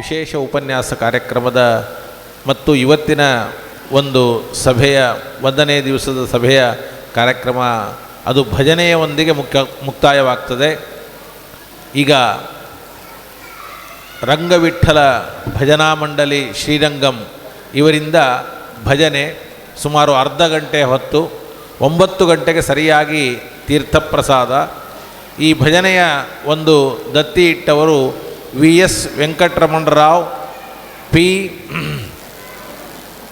ವಿಶೇಷ ಉಪನ್ಯಾಸ ಕಾರ್ಯಕ್ರಮದ ಮತ್ತು ಇವತ್ತಿನ ಒಂದು ಸಭೆಯ 1ನೇ ದಿವಸದ ಸಭೆಯ ಕಾರ್ಯಕ್ರಮ ಅದು ಭಜನೆಯೊಂದಿಗೆ ಮುಕ್ತಾಯವಾಗ್ತದೆ. ಈಗ ರಂಗವಿಠಲ ಭಜನಾ ಮಂಡಳಿ ಶ್ರೀರಂಗಂ ಇವರಿಂದ ಭಜನೆ ಸುಮಾರು ಅರ್ಧ ಗಂಟೆ ಹೊತ್ತು 9 ಗಂಟೆಗೆ ಸರಿಯಾಗಿ ತೀರ್ಥಪ್ರಸಾದ. ಈ ಭಜನೆಯ ಒಂದು ದತ್ತಿ ಇಟ್ಟವರು VS ವೆಂಕಟರಮಣರಾವ್, P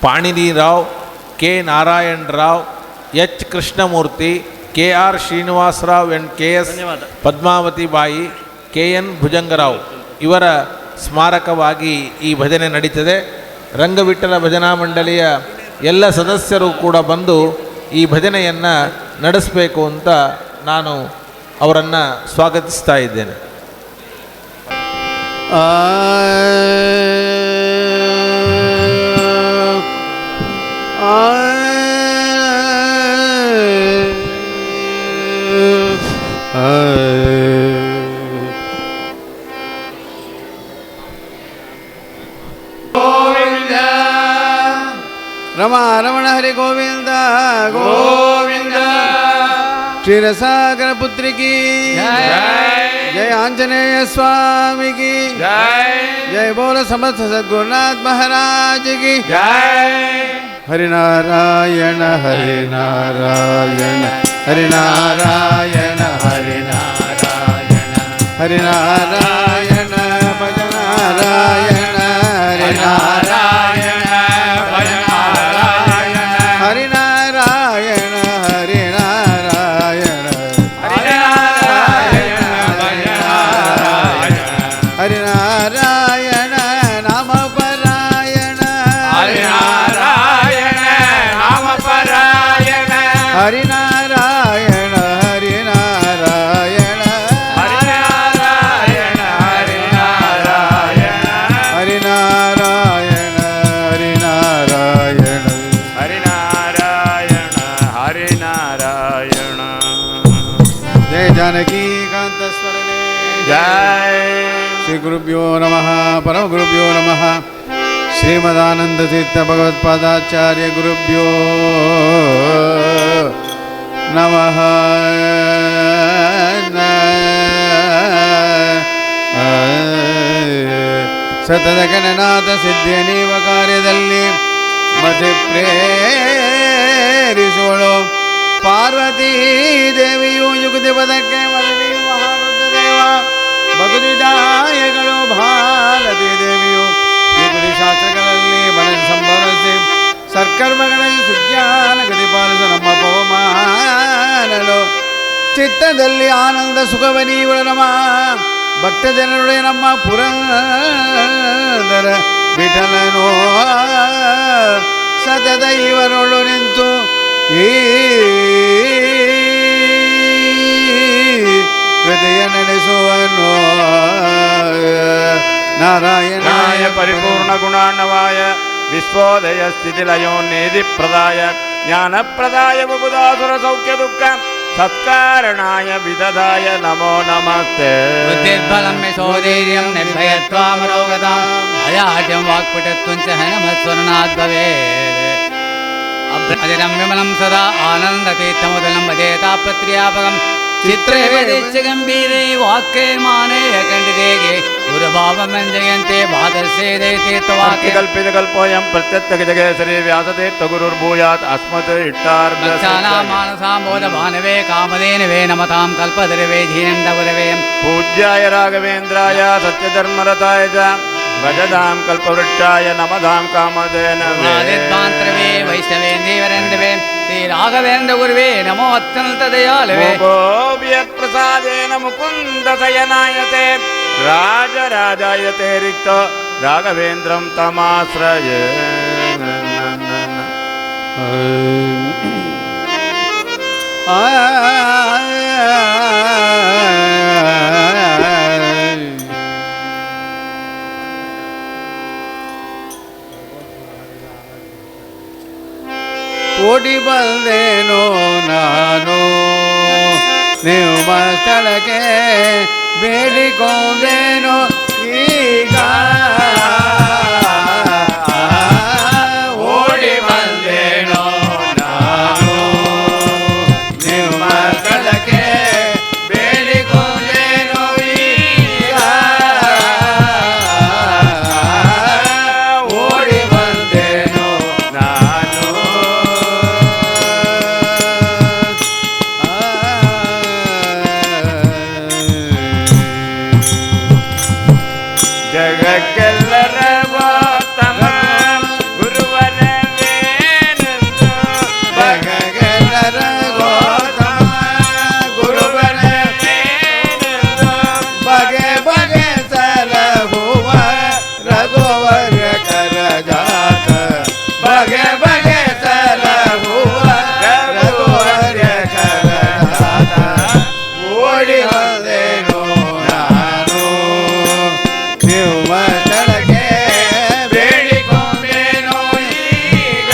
ಪಾಣಿನಿರಾವ್, K Narayanrao, H Krishnamurthy, KR Srinivasa Rao and KS Padmavati ಬಾಯಿ, KN ಭುಜಂಗರಾವ್ ಇವರ ಸ್ಮಾರಕವಾಗಿ ಈ ಭಜನೆ ನಡೀತದೆ. ರಂಗವಿಠಲ ಭಜನಾ ಮಂಡಳಿಯ ಎಲ್ಲ ಸದಸ್ಯರು ಕೂಡ ಬಂದು ಈ ಭಜನೆಯನ್ನು ನಡೆಸಬೇಕು ಅಂತ ನಾನು ಅವರನ್ನು ಸ್ವಾಗತಿಸ್ತಾ ಇದ್ದೇನೆ. ರಮ ರಮಣ ಹರಿ ಗೋವಿಂದ ಗೋವಿಂದ. ಕ್ಷೀರಸಾಗರ ಪುತ್ರಿ ಕಿ ಜಯ ಆಂಜನೇಯ ಸ್ವಾಮಿ ಕಿ ಜಯ ಬೋಲ ಸಮರ್ಥ ಸದ್ಗುರುನಾಥ ಮಹಾರಾಜ ಕಿ ಹರಿನಾರಾಯಣ ಹರಿನಾರಾಯಣ ಹರಿನಾರಾಯಣ ಹರಿನಾರಾಯಣ ಹರಿನಾರಾಯಣ ಭಜನಾರಾಯಣ ಹರಿನಾರಾಯಣ जानकीकांत स्मरणे जय. श्री गुरुभ्यो नमः. परम गुरुभ्यो नमः. श्रीमदानंद तीर्थ भगवत्पादाचार्य गुरुभ्यो नमः. ಸತತ ಗಣನಾಥ ಸಿದ್ಧೇನೀವ ಕಾರ್ಯದಲ್ಲಿ ಮತಿ ಪ್ರೇರಿಸೋಳು ಪಾರ್ವತೀ ದೇವಿಯು ಯುಗದಿ ಪದಕ್ಕೆ ಮದುವೆಯು ಮಹಾರುದ್ರ ದೇವ ಭಗವಿದಾಯಗಳು ಭಾರತೀ ದೇವಿಯು ಯುಗದಿ ಶಾಸ್ತ್ರಗಳಲ್ಲಿ ಮನ ಸಂಭವಿಸಿ ಸತ್ಕರ್ಮಗಳಲ್ಲಿ ಸುಜ್ಞಾನ ಗತಿ ಪಾಲಿಸು ನಮ್ಮ ಪವಮಾನಲು ಚಿತ್ತದಲ್ಲಿ ಆನಂದ ಸುಖವನೀವಳು ನಮ್ಮ ಭಕ್ತ ಜನರುடைய ನಮ್ಮ ಪುರಂದರ ವಿಠಲನೋ ಸತತ ಇವರೊಳು ನಿಂತು ಈ ಹೃದಯ ನಡೆಸುವನು. ನಾರಾಯಣಾಯ ಪರಿಪೂರ್ಣ ಗುಣಾರ್ಣವಾಯ ವಿಶ್ವೋದಯ ಸ್ಥಿತಿಲಯೋನ್ನೇದಿ ಪ್ರದಾಯ ಜ್ಞಾನಪ್ರದಾಯ ಬುಧಾಸುರ ಸೌಖ್ಯ ದುಃಖ ಸತ್ಕಾರಣಾಯ ವಿದದಾಯ ನಮೋ ನಮಸ್ತೆ. ಬುದ್ಧಿರ್ಬಲಂ ಯಶೋಧೈರ್ಯಂ ನಿರ್ಭಯತ್ವಾಮರೋಗತಾಂ ಅಯಾಢ್ಯಂ ವಾಕ್ಪಟುತ್ವಂ ಚ ಹನುಮತ್ಸ್ಮರಣಾದ್ಭವೇತ್. ಅಧಿರಂ ವಿಮಲಂ ಸದಾ ಆನಂದತೀರ್ಥಮುದಲಂ ಭಜೇತಾಪತ್ರ್ಯಾಪಕಂ ಚಿತ್ರೇ ವೇದಿಚ್ಯ ಗಂಭೀರೇ ವಾಕ್ಯೇ ಮಾನೇಯ ಖಂಡಿತೇಗೆ ಗುರುಭಾವಮಂಜಯಂತೆ ಭಾದಸ್ಯೇ ತೀರ್ಥವಾಕ್ಯ ಕಲ್ಪಿತ ಕಲ್ಪೋಯಂ ಪ್ರತ್ಯರ್ಥಗಜಗೇಸರಿ ವ್ಯಾಸತೀರ್ಥ ಗುರುರ್ಭೂಯಾತ್ ಅಸ್ಮತ್ ಇಟ್ಟಾರ್ಮಾನಸಾಂಬೋಧ ಭಾನವೇ ಕಾಮಧೇನವೇ ನಮತಾಂ ಕಲ್ಪದರವೇ ಧೀನಂದಗುರವೇ ಪೂಜ್ಯಾಯ ರಾಘವೇಂದ್ರಾಯ ಸತ್ಯಧರ್ಮರತಾಯ ಚ ಭಜದಾಂ ಕಲ್ಪವೃಕ್ಷಾಯ ನಮಧಾಂ ಕಾಮಧೇನವೇ ವೈಷ್ಣವೇ ದೇವರೇಂದ್ರವೇ ಶ್ರೀ ರಾಘವೇಂದ್ರ ಗುರುವೇ ನಮೋ ಅತ್ಯಂತ ದಯಾಲವೇ. ಗೋವ್ಯತ್ ಪ್ರಸಾದೇನ ಮುಕುಂದ ಶಯನಾಯತೆ ರಾಜರಾಜಾಯತೆ ರಿಕ್ತೋ ರಾಘವೇಂದ್ರಂ ತಮಾಶ್ರಯೇ. ಓಡಿ ಬಂದೇನೋ ನಾನು ನೀವು ಸ್ಥಳಕ್ಕೆ ಬೇಡಿಕೊಂಡೇನೋ ಈ ಈಗ ಓಡಿ ಬಂದೇನೋ ನಾನು ನಿಮ್ಮ ಕಳಕೆ ಬೇಡಿಕೊಂಡೇನೋ ಈಗ ಓಡಿ ಬಂದೇನೋ ನಾನು ಜಗಕ್ಕೆಲ್ಲರ ಗೋತಮ ಗುರುವರವೇನೆಂದು ಬಗೆಗೆಲ್ಲರ ಗೋತಮ ಗುರುವರವೇನೆಂದು ಬಗೆ ಬಗೆ ಸಲಹುವ ರಘುವರ ಕರಜಾತ ಬಗೆ ಬಗೆ ಸಲಹುವ ರಘುವರ ಕರಜಾತ ಓಡಿ ಬಂದೇನೋ ನಾನು ನಿಮ್ಮ ಕೆಳಗೆ ಬೇಡಿಕೊಂಡೇನೋ ಈಗ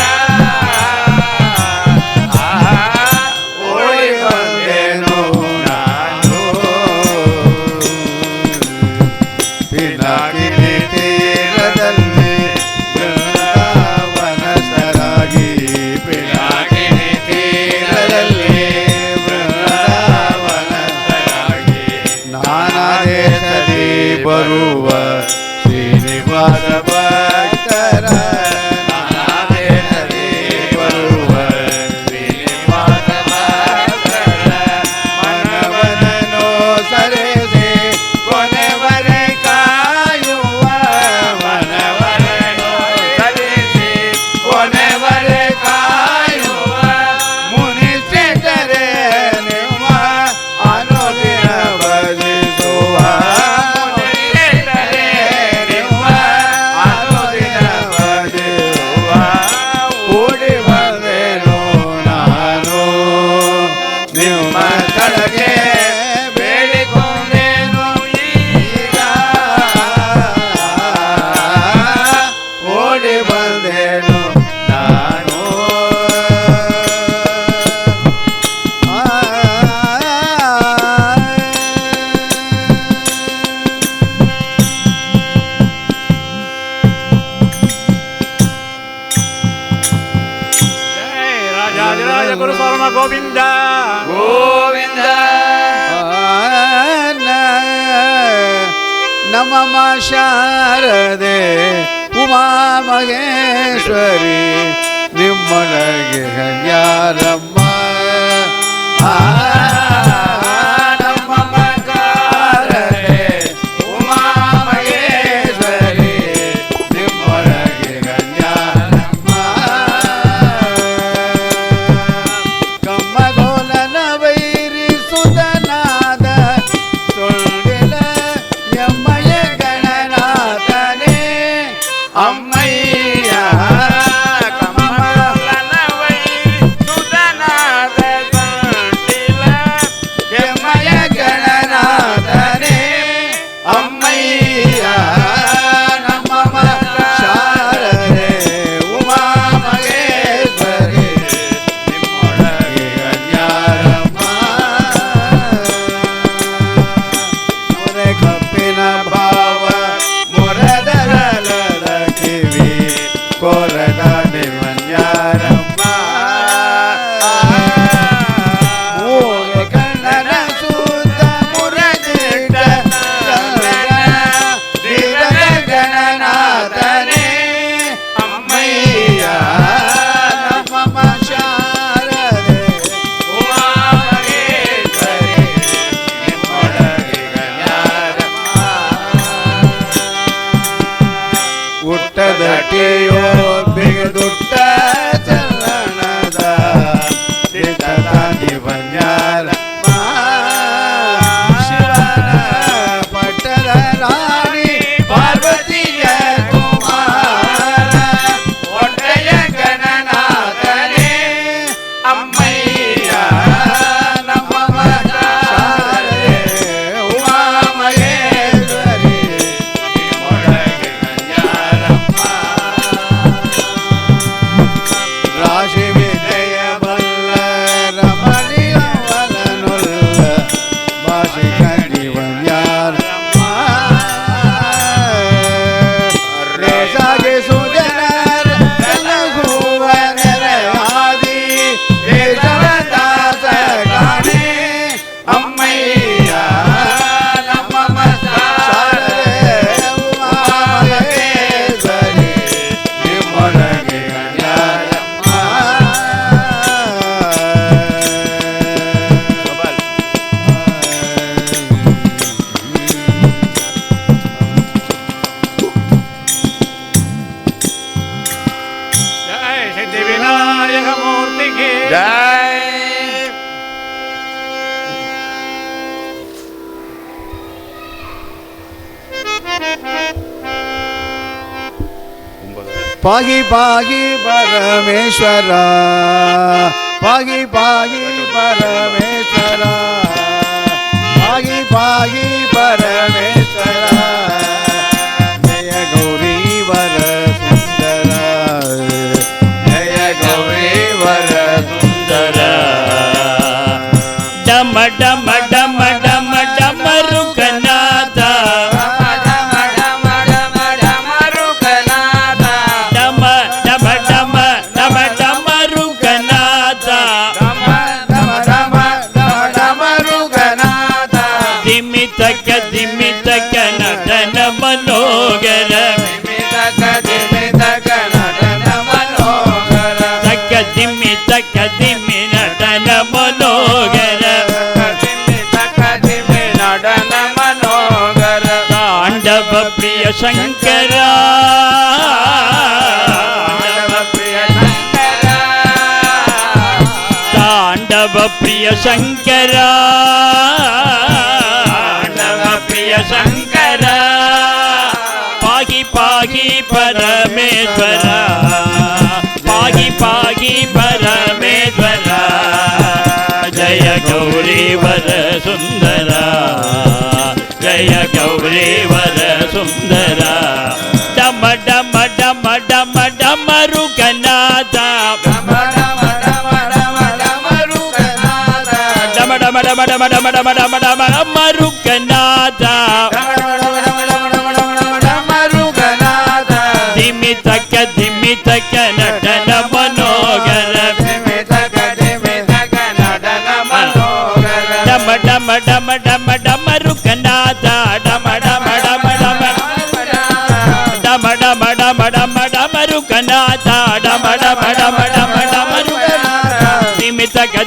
ಓಡಿ ಬಂದೇನೋ ನಾನು ಪಿನಾಕಿನಿ ತೀರದಲ್ಲಿ ಬೃಂದಾವನಸ್ಥರಾಗಿ ಪಿನಾಕಿನಿ ತೀರದಲ್ಲಿ ಬೃಂದಾವನಸ್ಥರಾಗಿ ನಾನಾ ದೇಶದಿ ಬರುವ ಶ್ರೀನಿವಾಸ ಭಕ್ತರ ನಾನಾ ದೇಶದಿ ಬರುವ ಶ್ರೀನಿವಾಸ ಭಕ್ತರ ಮನವನನು ಸರಿಸಿ ಕೊನೆವರೆ ಕಾಯುವ ಮನವನನು ಸರಿಸಿ ಕೊನೆವರೆ ಕಾಯುವ ಮುನಿಶ್ರೇಷ್ಠರೇ ನಿಮ್ಮ ಅನುದಿನ ಭಜಿಸುವ ಮುನಿಶ್ರೇಷ್ಠರೇ ನಿಮ್ಮ ಅನುದಿನ ಭಜಿಸುವ ಓಡಿ ಬಂದೇನೋ ನಾನು ನಿಮ್ಮ ಕಳಗೆ ಬೇಡಿಕೊಂಡೇನೋ ಈಗ ಓಡಿ ಬಂದೇನೋ ನಾನು ಜೈ ರಾಜಾದಿರಾಜ ಗುರು ಸ್ವರ್ಣ ಗೋವಿಂದ ಗೋವಿಂದ ನಮಮ ಶಾರದೆ ಉಮಾ ಮಹೇಶ್ವರಿ ನಿಮ್ಮೊಳಗೆ ಯಾರಮ್ಮ ನಮಮ ಶಾರದೆ ಉಮಾ ಮಹೇಶ್ವರಿ ನಿಮ್ಮೊಳಗೆ ಯಾರಮ್ಮ ಕಮ್ಮಗೋಲನ ವೈರಿ ಸುತನಾದ ಸೊಳ್ಳಿಲ ಎಮ್ಮಯ ಗಣನಾಥನೇ ಅಮ್ಮಯ್ಯ ಕಮ್ಮಗೋಲನ ಸುಧನಾದ ಸಂಟಿಲ पाहि पाहि परमेश्वरा पाहि पाहि परमेश्वरा पाहि पाहि परमेश्वरा जय गौरी वर सुंदरा जय गौरी वर सुंदरा डम डम डम डम डमरुकनाथ दिमितक नटन मनोगर तक दिमितक दिमि नटन मनोगर तांडव प्रिय शंकरा तांडव प्रिय शंकरा शंकर पाहि पाहि परमेश्वर पाहि पाहि परमेश्वर जय गौरी वर सुंदर जय गौरी वर सुंदर डम डम डम डम डमरुकनाथ डम डम डम डम डम डम डम डमरुकनाथ दिमितक नटन मनोगर डम डम डम डम डमरुकनाथ डम डम डम डम डम डम डम डम डमरुकनाथ डम डम डम डम डमरुकनाथ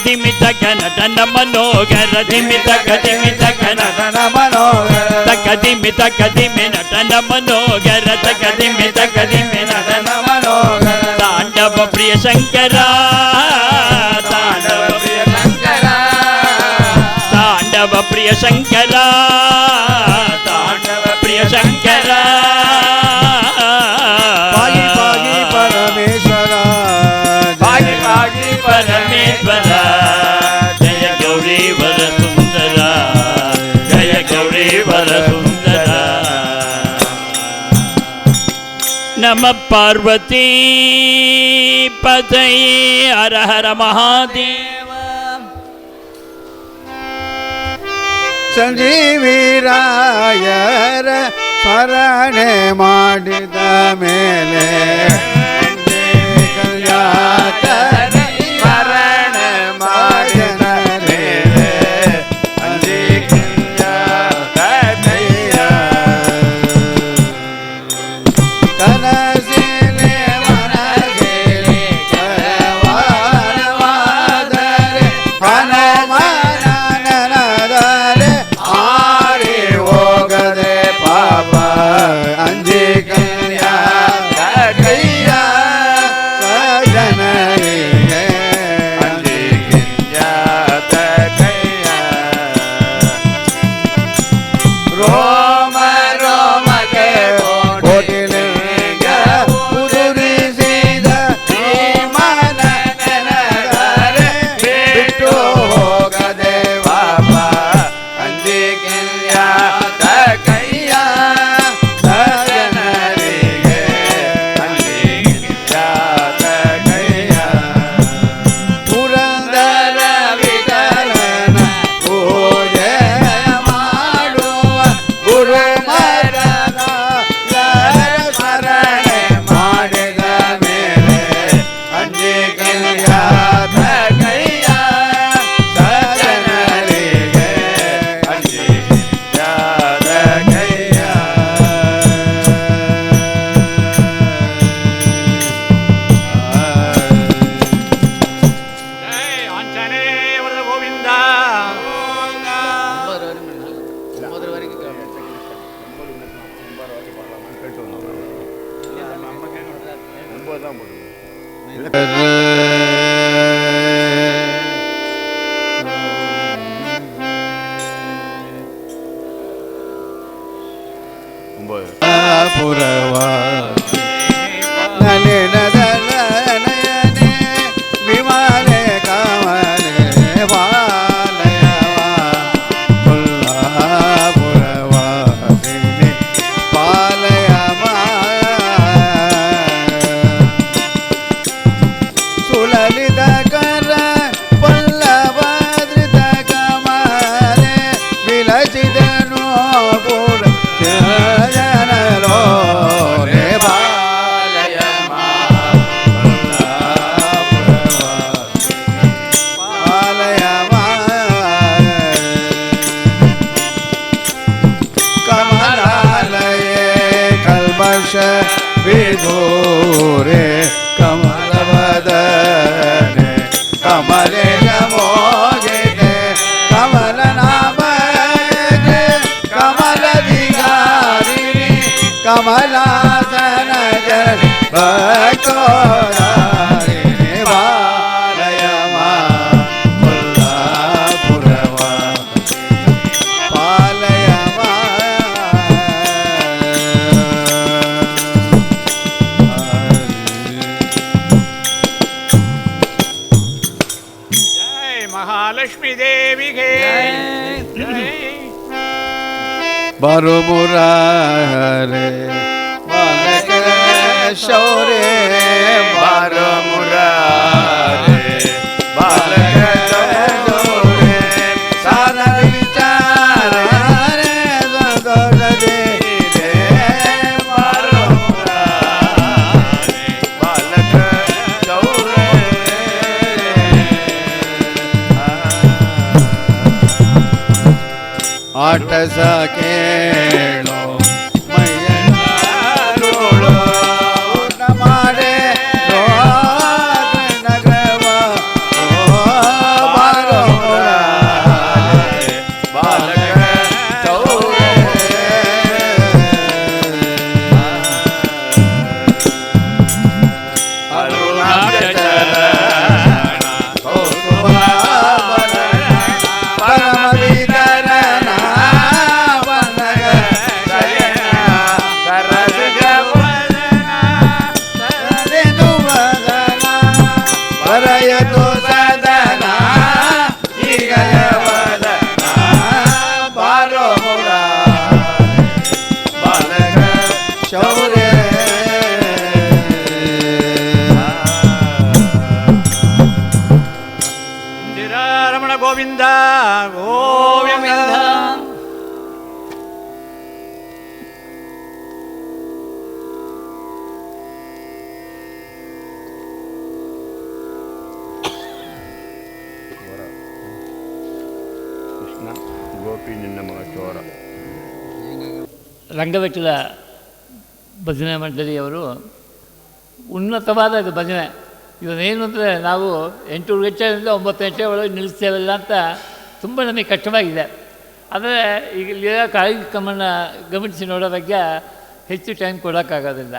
दिमितक नटन मनोगर दिमितक नटन मनोगर तक दिमि नटन मनोगर तक दिमि नटन मनोगर तांडव प्रिय शंकरा तांडव प्रिय शंकरा तांडव प्रिय शंकरा पाहि पाहि परमेश्वरा पाहि पाहि परमेश्वरा जय गौरी वर सुंदरा जय गौरी वर सुंदरा नमः पार्वती पतये हर हर महादेव ಸಂಜೀವಿರಾಯರ ಸ್ಮರಣೆ ಮಾಡಿದ ಮೇಲೆ ಸ್ಮರಣೆ ಮಾಡಿದ ಮೇಲೆ ಕನಸಿಲೆ ಮನಗೆಲೆ ಕರವಾರವಾದರೆ ಹನುಮಾನನದರೆ ಆರಿ ಹೋಗದೆ ಪಾಪ ಅಂಜಿಕೆಯ ಕೈಯ ಸಜನರಿಗೆ ಅಂಜಿಕೆಯ ಕೈಯ ರೋಮ ರೋಮಕ್ಕೆ ಕೋಟಿಲಿಂಗ ಉದುರಿಸಿದ ಈ ಮನನೆನದರೆ ಬಿಟ್ಟು ಹೋಗದೆ ಪಾಪ ಅಂಜಿಕೆಯ ಕೈಯ ಸಜನರಿಗೆ ಅಂಜಿಕೆಯ ಕೈಯ ಪುರಂದರ ವಿಠಲನ ಪೂಜೆ ಮಾಡುವ ಗುರುಮರನ ಸ್ಮರಣೆ ಮಾಡಿದ ಮೇಲೆ ಅಂಜಿಕೆಯ ಕೈಯ ಸಜನರಿಗೆ ಅಂಜಿಕೆಯ ಕೈಯ ಆಂಜನೇಯ ಗೋವಿಂದ ಪುರವ ನಲೆ ರಚಿದನು ಪೂರ ಜನರೋ ರೇ ಬಾಲಯ ಬಾಲಯ ಕಮಲಾಲಯೇ ಕಲ್ಮಷ ವಿಧೂರೆ ಕಮಲವದನೆ ಕಮಲೆ ನಮೋಗೆ ಕಮಲನಾಭಗೆ ಕಮಲ ವಿಹಾರಿಣಿ ಕಮಲಾಸನ ಜನಿ ಭಕ್ತೋದಾರಿಣಿ ಬಾಲಯ ಕೊಲ್ಲಾಪುರವ ಪಾಲಯ ಮಹಾಲಕ್ಷ್ಮೀ ದೇವಿಗೆ ಬರು ಮುರಾರೆ ಬಾಲಕ ಶೌರ್ಯ ಬಾರೋ ಮುರಾರೆ ಬಾಲಕ ಶೌರ್ಯ ಸಾರ ವಿಚಾರ ಬಾರೋ ಮುರಾರೆ ಬಾಲಕ ಶೌರ್ಯ ಆಟ ಕೇಳೋ ಮೈಯನ್ನೋಳು ಊಟ ಮಾಡೆ ನಗರವ ಬಾರೋ ಬಾಲಕ ಶೌರ್ಯ ಪರಮ ವಿತರಣ ಬರೆಯದು ಸದನ ಈಗಯವದ ಬಾರೋ ಬಾಲಕ ಶೌರ್ಯ ರಮಣ ಗೋವಿಂದ ಗೋವಿಂದ ಕೃಷ್ಣ ಗೋಪಿ ನಿನ್ನ ಮಗ ಚೋರ. ರಂಗವೆಟ್ಟದ ಭಜನೆ ಮಂಡಳಿಯವರು ಉನ್ನತವಾದ ಇದು ಭಜನೆ. ಇವನೇನು ಅಂದರೆ ನಾವು 8 ಗಂಟೆಯಿಂದ 9 ಗಂಟೆ ಒಳಗೆ ನಿಲ್ಲಿಸ್ತೇವಲ್ಲ ಅಂತ ತುಂಬ ನಮಗೆ ಕಷ್ಟವಾಗಿದೆ. ಆದರೆ ಈಗ ಇಲ್ಲಿರೋ ಕಾರ್ಯಕ್ರಮನ ಗಮನಿಸಿ ನೋಡೋ ಬಗ್ಗೆ ಹೆಚ್ಚು ಟೈಮ್ ಕೊಡೋಕ್ಕಾಗೋದಿಲ್ಲ.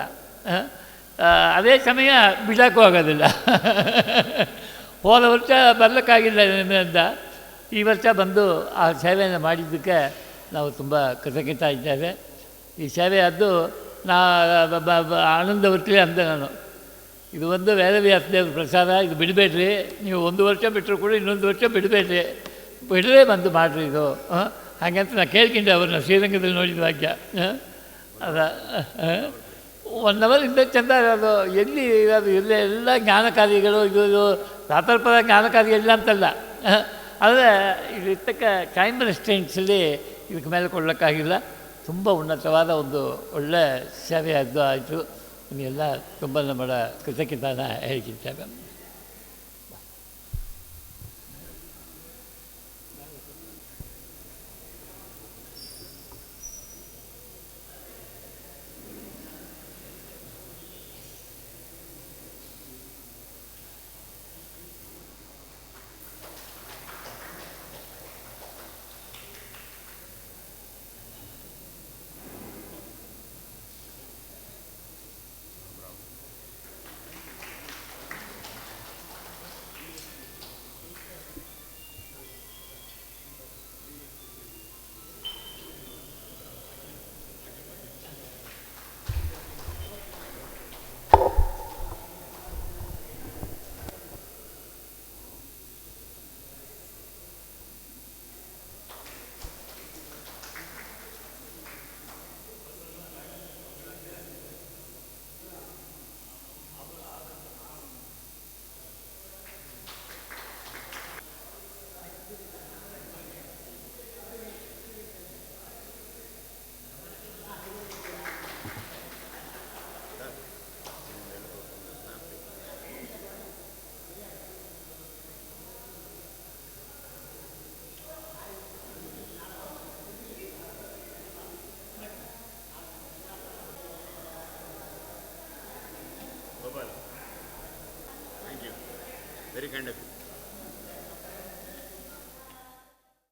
ಅದೇ ಸಮಯ ಬಿಡೋಕ್ಕೂ ಆಗೋದಿಲ್ಲ. ಹೋದ ವರ್ಷ ಬರಲಿಕ್ಕಾಗಿಲ್ಲ ನಿಮ್ಮಿಂದ. ಈ ವರ್ಷ ಬಂದು ಆ ಸೇವೆಯನ್ನು ಮಾಡಿದ್ದಕ್ಕೆ ನಾವು ತುಂಬ ಕೃತಜ್ಞತ ಇದ್ದೇವೆ. ಈ ಸೇವೆ ಅದು ಆನಂದ ಹೊರತಲೇ ಅಂದೆ ನಾನು. ಇದು ಒಂದು ವೇದವ್ಯಾಸದೇವ್ರ ಪ್ರಸಾದ, ಇದು ಬಿಡಬೇಡ್ರಿ. ನೀವು 1 ವರ್ಷ ಬಿಟ್ಟರು ಕೂಡ ಇನ್ನೊಂದು ವರ್ಷ ಬಿಡಬೇಡ್ರಿ, ಬಿಡಲೇ ಬಂದು ಮಾಡಿರಿ ಇದು. ಹಾಗಂತ ನಾನು ಕೇಳ್ಕೊಂಡೆ ಅವ್ರನ್ನ ಶ್ರೀರಂಗದಲ್ಲಿ ನೋಡಿದ ವಾಕ್ಯ. ಅದ 1 ಅವರ್ ಇಂದ ಚೆಂದ ಇರೋದು. ಎಲ್ಲಿ ಇರೋದು ಎಲ್ಲ ಜ್ಞಾನಕಾರಿಗಳು ಇದು ಸಾತರ್ಪದ ಜ್ಞಾನಕಾರಿಗಳಿಲ್ಲ ಅಂತಲ್ಲ. ಆದರೆ ಇಲ್ಲಿರ್ತಕ್ಕ ಟೈಮ್ ರೆಸ್ಟೆಂಟ್ಸಲ್ಲಿ ಇದಕ್ಕೆ ಮೇಲೆ ಕೊಡಲಿಕ್ಕಾಗಿಲ್ಲ. ತುಂಬ ಉನ್ನತವಾದ ಒಂದು ಒಳ್ಳೆ ಸೇವೆ ಅದು ಆಯಿತು. ನಿಮಗೆಲ್ಲ ತುಂಬ ನಮ್ಮ ಕೃತಜ್ಞತಾನ ಹೇಳ್ತಿದ್ದೇವೆ. ಖಂಡಿತ